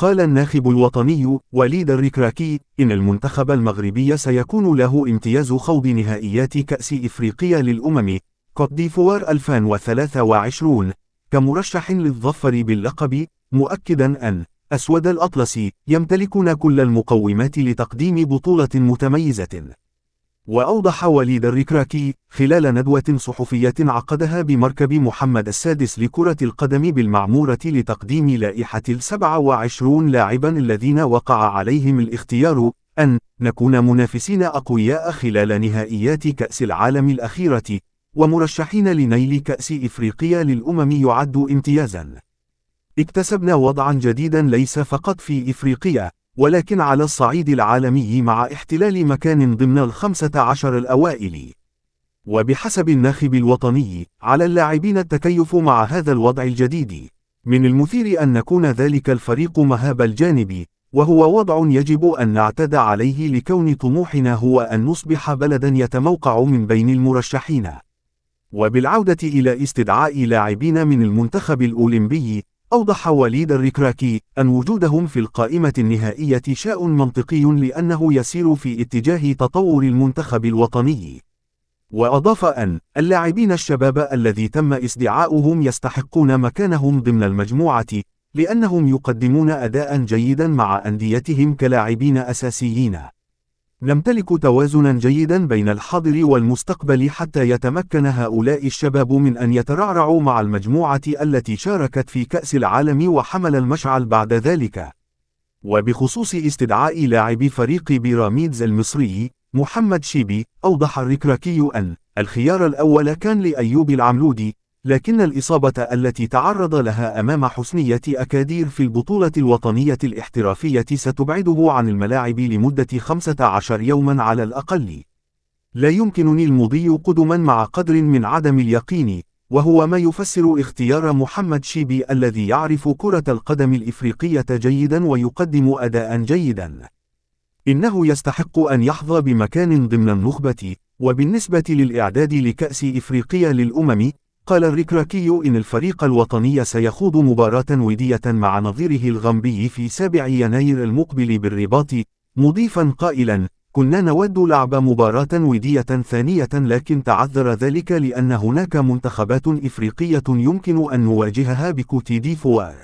قال الناخب الوطني وليد الركراكي إن المنتخب المغربي سيكون له امتياز خوض نهائيات كأس إفريقيا للأمم كوت ديفوار 2023 كمرشح للظفر باللقب، مؤكدا أن أسود الأطلس يمتلكون كل المقومات لتقديم بطولة متميزة. وأوضح وليد الركراكي خلال ندوة صحفية عقدها بمركب محمد السادس لكرة القدم بالمعمورة لتقديم لائحة 27 لاعبا الذين وقع عليهم الاختيار أن نكون منافسين أقوياء خلال نهائيات كأس العالم الأخيرة ومرشحين لنيل كأس إفريقيا للأمم يعد امتيازا. اكتسبنا وضعا جديدا ليس فقط في إفريقيا ولكن على الصعيد العالمي مع احتلال مكان ضمن 15 الأوائل. وبحسب الناخب الوطني على اللاعبين التكيف مع هذا الوضع الجديد. من المثير أن نكون ذلك الفريق مهاب الجانب، وهو وضع يجب أن نعتاد عليه لكون طموحنا هو أن نصبح بلدا يتموقع من بين المرشحين. وبالعودة إلى استدعاء لاعبين من المنتخب الأولمبي، أوضح وليد الركراكي أن وجودهم في القائمة النهائية شيء منطقي لأنه يسير في اتجاه تطور المنتخب الوطني. وأضاف أن اللاعبين الشباب الذي تم استدعاؤهم يستحقون مكانهم ضمن المجموعة لأنهم يقدمون أداء جيدا مع أنديتهم كلاعبين أساسيين. نمتلك توازنا جيدا بين الحاضر والمستقبل حتى يتمكن هؤلاء الشباب من أن يترعرعوا مع المجموعة التي شاركت في كأس العالم وحمل المشعل بعد ذلك. وبخصوص استدعاء لاعب فريق بيراميدز المصري محمد شيبي، أوضح الركراكي أن الخيار الأول كان لأيوب العملودي، لكن الإصابة التي تعرض لها أمام حسنية أكادير في البطولة الوطنية الاحترافية ستبعده عن الملاعب لمدة 15 يوما على الأقل. لا يمكنني المضي قدما مع قدر من عدم اليقين، وهو ما يفسر اختيار محمد شيبي الذي يعرف كرة القدم الإفريقية جيدا ويقدم أداء جيدا. إنه يستحق أن يحظى بمكان ضمن النخبة. وبالنسبة للإعداد لكأس إفريقيا للأمم، قال الركراكي إن الفريق الوطني سيخوض مباراة ودية مع نظيره الغامبي في 7 يناير المقبل بالرباط، مضيفا قائلا: كنا نود لعب مباراة ودية ثانية لكن تعذر ذلك لأن هناك منتخبات إفريقية يمكن أن نواجهها بكوت ديفوار.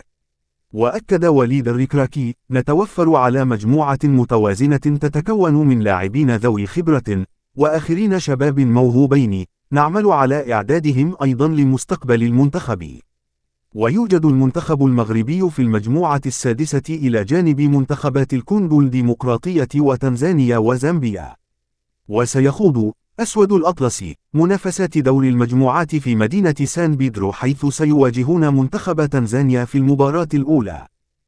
وأكد وليد الركراكي: نتوفر على مجموعة متوازنة تتكون من لاعبين ذوي خبرة وآخرين شباب موهوبين، نعمل على إعدادهم أيضا لمستقبل المنتخب. ويوجد المنتخب المغربي في المجموعة السادسة إلى جانب منتخبات الكونغو الديمقراطية وتنزانيا وزامبيا. وسيخوض أسود الأطلس منافسات دور المجموعات في مدينة سان بيدرو، حيث سيواجهون منتخب تنزانيا في المباراة الأولى.